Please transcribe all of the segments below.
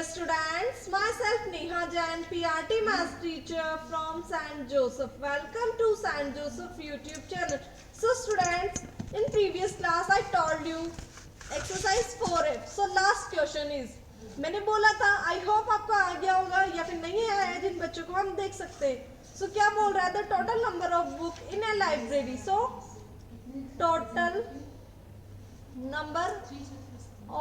Dear students, myself Neha Jain, PRT Maths teacher from St. Joseph. Welcome to St. Joseph YouTube channel. So students, in previous class I told you exercise 4F. So last question is, मैंने बोला था I hope आपको आ गया होगा या फिर नहीं आया है जिन बच्चों को हम देख सकते हैं. So क्या बोल रहा है the total number of book in A library. So total number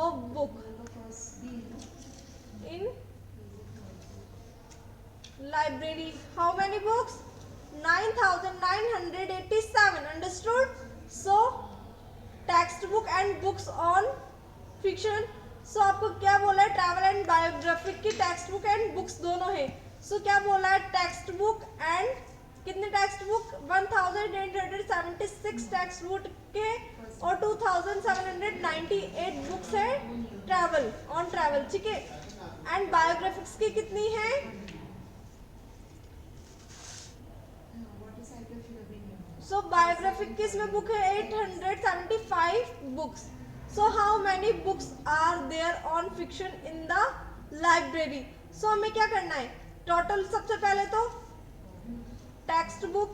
of book in library. How many books? 9,987. Understood? So textbook and books on fiction. So आपको क्या बोला है? ट्रैवल एंड बायोग्राफिक की टेक्स्ट बुक एंड बुक्स दोनों है. सो क्या बोला है? टेक्स्ट बुक एंड कितने टेक्स्ट बुक? 1,876 टेक्स्ट बुक के और 2,798 बुक्स है ट्रैवल ऑन ट्रैवल. ठीक है. एंड बायोग्राफिक्स की कितनी है? सो बायोग्राफिक की इसमें बुक है 875 books. So how many books are there on fiction in the library. So हमें क्या करना है? टोटल सबसे पहले तो text book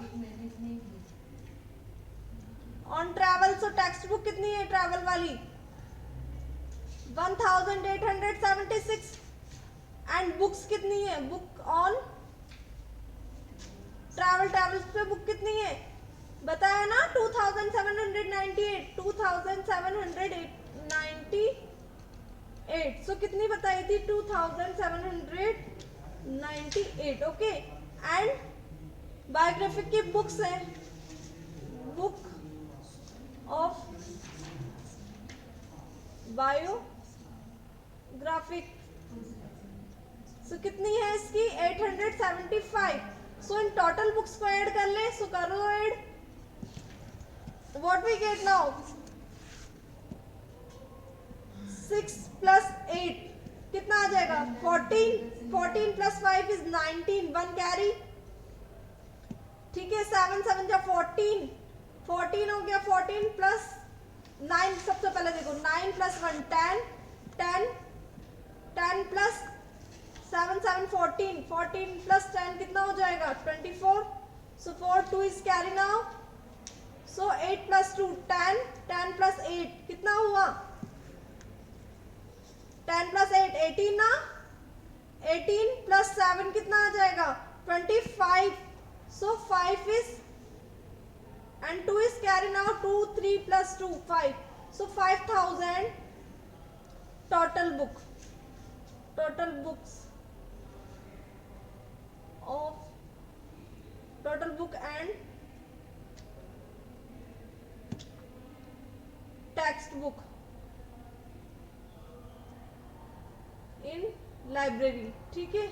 on travel. So text book कितनी है ट्रैवल वाली? 1,876. एंड बुक्स कितनी है? बुक ऑन ट्रैवल ट्रैवल्स पे बुक कितनी है बताया ना? 2,798. 2,798. सो कितनी बताई थी? 2,798. ओके. एंड बायोग्राफिक की बुक्स है बुक ऑफ बायोग्राफिक. सो कितनी है इसकी? 875. सो इन टोटल बुक्स को ऐड कर ले. सो करो add. What we get now? 6 + 8 कितना आ जाएगा? 14. 14 + 5 इज 19. 1 कैरी. ठीक है. 7 7 जा 14. 14 हो गया. 14 + 9. सबसे पहले देखो 9 + 1 10. 10 10 + 7 7 14. 14 + 10 कितना हो जाएगा? 24. सो 4 2 इज कैरी नाउ. सो 8 + 2 10. 10 + 8 कितना हुआ? 10 + 8 18 ना. 18 + 7 कितना आ जाएगा? 25. सो 5 is and 2 is carry now. 2 3 + 2 5. So 5,000 total book. Total books of total book and textbook in library. ठीक है.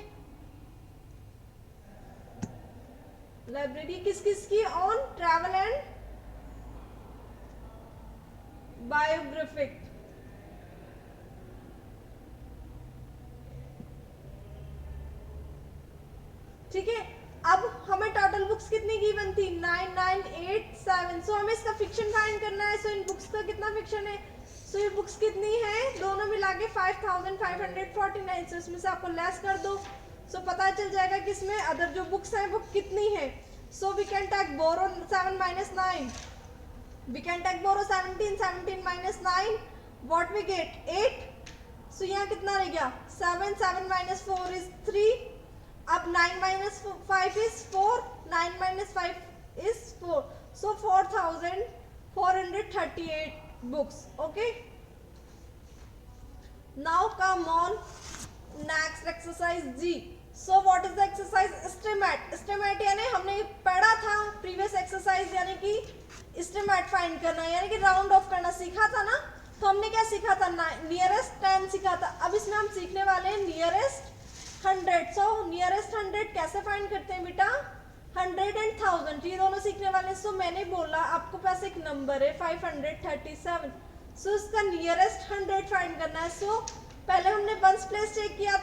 लाइब्रेरी किस किस की? On travel and biographic. ठीक है. अब हमें टोटल बुक्स कितनी गिवन थी? 9987. सो हमें इसका फिक्शन फाइंड करना है. सो इन बुक्स का कितना फिक्शन है? सो ये बुक्स कितनी है? दोनों मिला के 5,549. सो इसमें से आपको लेस कर दो. सो पता चल जाएगा कि इसमें अदर जो बुक्स हैं वो कितनी है. So we can take borrow 7 - 9. We can take borrow 17. 17 - 9 what we get? 8. So यहाँ कितना रह गया? 7 7 - 4 इज 3. अब 9 - 5 is 4. 9 - 5 is 4. So 4,438 books. Okay. Now come on next exercise जी. So what is the exercise? Estimate. Estimate यानी हमने पढ़ा था प्रीवियस एक्सरसाइज यानी कि एस्टिमेट फाइंड करना यानी कि राउंड ऑफ करना सीखा था ना. तो हमने क्या सीखा था? नियरेस्ट 10 सीखा था. अब इसमें हम सीखने वाले हैं नियरेस्ट 100. सो नियरेस्ट 100 कैसे फाइंड करते हैं बेटा? 100 एंड 1000 ये दोनों सीखने वाले हैं. सो मैंने बोला आपको पास एक नंबर है 537. सो इसका नियरेस्ट 100 फाइंड करना है. सो पहले हमने वंस प्लेस चेक किया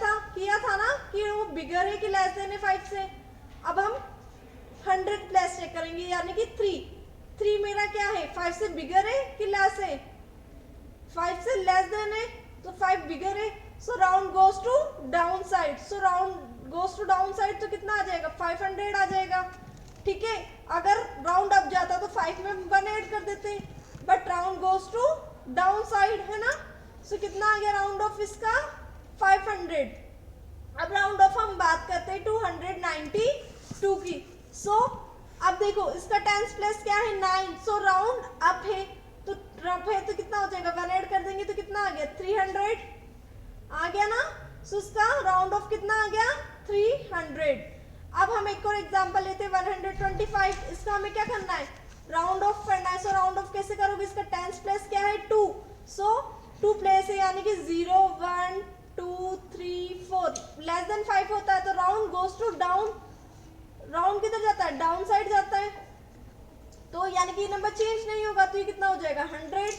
था ना कि वो बिगर है कि लेस देन है 5 से. अब हम 100 प्लेस चेक करेंगे यानी कि 3. 3 मेरा क्या है? 5 से बिगर है कि लेस है? 5 से लेस देन है तो 5 बिगर है. So round goes to down side, so round goes to down side तो कितना आ जाएगा 500 आ जाएगा। ठीक है, अगर राउंड अप जाता तो 5 में 1 ऐड कर देते, but round goes to down side है ना, सो कितना आ गया राउंड ऑफ इसका 500। अब राउंड ऑफ हम बात करते हैं 292 की। सो अब देखो इसका टेंस प्लेस क्या है 9, सो राउंड अप है तो कितना हो जाएगा 1 ऐड कर देंगे तो कितना आ गया 300 आ गया ना। सो इसका राउंड ऑफ कितना आ गया 300। अब हम एक और एग्जांपल लेते हैं 125, इसका हमें क्या करना है राउंड ऑफ करना है। सो राउंड ऑफ कैसे करोगे, इसका टेंस प्लेस क्या है 2, सो 2 प्लेस है यानी कि 0 1 2 3 4 लेस देन 5 होता है तो round goes to down, round किधर जाता है डाउन साइड जाता है, तो यानी कि नंबर चेंज नहीं होगा तो ये कितना हो जाएगा 100।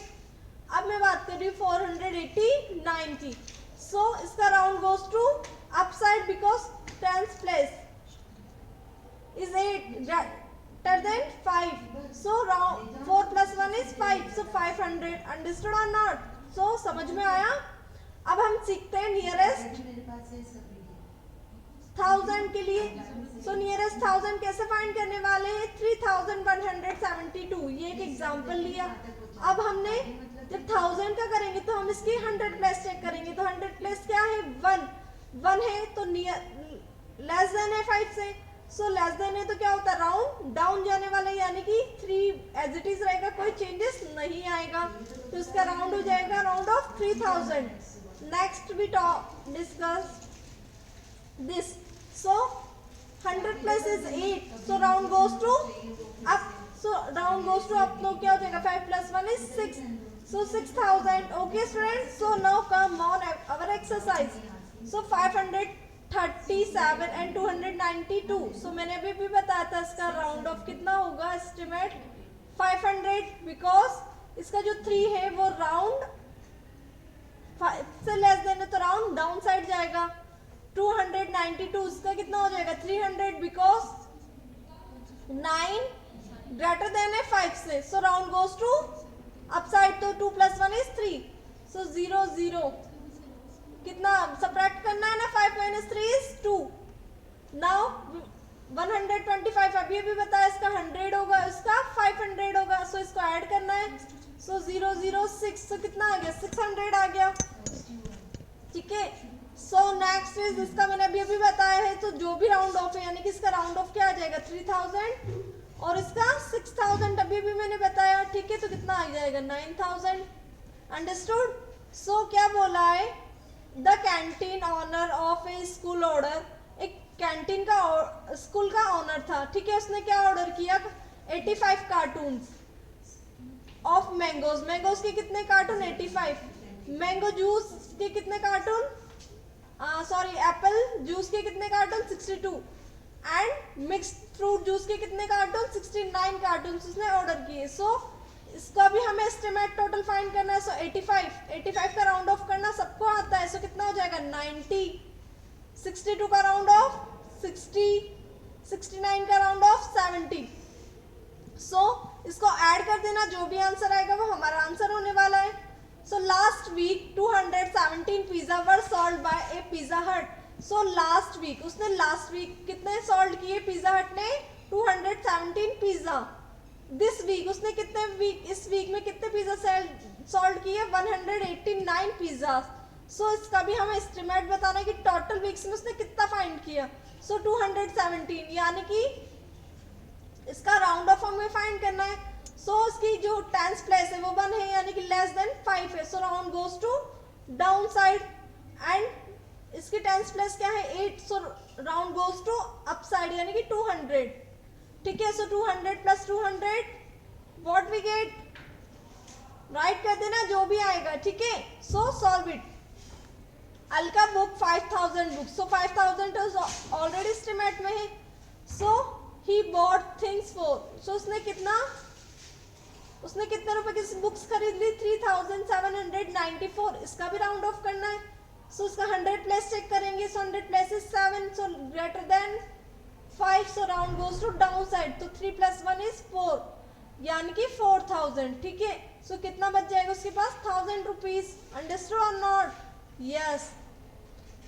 अब मैं बात कर रही हूँ 489 की। सो इसका round goes to up side because tens place is 8 greater than 5, so round 4 plus 1 is 5, so 500, understood or not? So समझ में आया। अब हम सीखते हैं नियरेस्ट 1000 के लिए। सो नियरेस्ट 1000 कैसे फाइंड करने वाले हैं 3172, ये एक एग्जांपल लिया। अब हमने जब 1000 का करेंगे तो हम इसकी 100 प्लेस चेक करेंगे, तो 100 प्लेस क्या है 1 है तो नियर लेस देन है 5 से, सो लेस देन है तो क्या होता है राउंड डाउन जाने वाला है यानी कि 3 एज इट इज रहेगा, कोई चेंजेस नहीं आएगा, तो इसका राउंड हो जाएगा round off 3000। Next we discuss this. So 100 plus is 8, so round goes to up, so round goes to up तो क्या हो जाएगा 5 plus 1 is 6, so 6000। Okay students, so now come on our exercise. So 537 and 292, so मैंने अभी भी बताया था इसका राउंड ऑफ कितना होगा एस्टिमेट 500, बिकॉज इसका जो 3 है वो राउंड 5 से लेस देन है तो राउंड डाउन साइड जाएगा। 292 इसका कितना हो जाएगा 300 बिकॉज 9 ग्रेटर देन है 5 से, so round goes to up side तो 2 प्लस 1 इज 3, सो 0 0 कितना सब्ट्रैक्ट करना है ना 5 माइनस 3 इज 2। नाउ 125 अभी भी बताया इसका 100 होगा, इसका 500 होगा, सो इसको ऐड करना है, सो 0 0 6, सो कितना आ गया 600 आ गया। ठीक है, सो नेक्स्ट इज इसका मैंने अभी बताया है, तो जो भी राउंड ऑफ है यानी कि इसका राउंड ऑफ क्या आ जाएगा 3000 और इसका 6000 अभी भी मैंने बताया। ठीक है, तो कितना आ जाएगा 9000, अंडरस्टूड। सो क्या बोला है the canteen owner of a school order, एक कैंटीन का स्कूल का ऑनर था। ठीक है, उसने क्या ऑर्डर किया 85 कार्टून ऑफ मैंगोज, मैंगोज के कितने कार्टून 85, मैंगो जूस के कितने कार्टून सॉरी एप्पल जूस के कितने cartoon 62 and mixed fruit juice के कितने कार्टून 69 कार्टून उसने ऑर्डर किए। सो इसका भी हमें एस्टिमेट टोटल फाइंड करना है। सो 85 का राउंड ऑफ करना सबको आता है, सो कितना हो जाएगा 90, 62 का राउंड ऑफ 60, 69 का राउंड ऑफ 70। सो इसको ऐड कर देना, जो भी आंसर आएगा वो हमारा आंसर होने वाला है। So last week 217 pizza were sold by a pizza Hut. So last week उसने लास्ट वीक कितने सोल्ड किए पिज्जा हट ने 217 पिज्जा। दिस वीक उसने कितने वीक इस वीक में कितने पिज्जा सोल्ड किए 189 पिज्जा। सो इसका भी हमें एस्टिमेट बताना है कि टोटल वीक्स में उसने कितना फाइंड किया। सो 217 यानी कि इसका राउंड ऑफ हमें फाइंड करना है। सो इसकी जो टेंस प्लेस है वो 1 है यानी कि लेस देन 5 है, so round goes to down side and इसकी टेंस प्लेस क्या है 8, so round goes to up side यानी कि 200। ठीक है, so 200 plus 200 what we get, write कर देना जो भी आएगा। ठीक है, so solve it. Alka book 5000 books, so 5000 already estimate में है। So he bought things for, so उसने कितने रुपए की बुक्स खरीद ली 3794, इसका भी राउंड ऑफ करना है। सो उसका 100 प्लेस चेक करेंगे, so 100 place is 7, so greater than 5, so round goes to down side, तो 3 प्लस 1 इज 4 यानी कि 4000। ठीक है, सो कितना बच जाएगा उसके पास 1000 रुपीज, अंडरस्टूड और not, yes.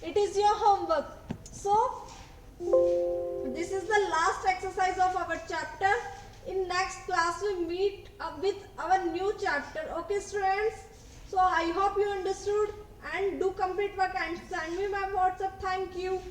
it is your homework. So this is the last exercise of our chapter. In next class we meet up with our new chapter. Okay students, so I hope you understood and do complete work and send me my WhatsApp. Thank you.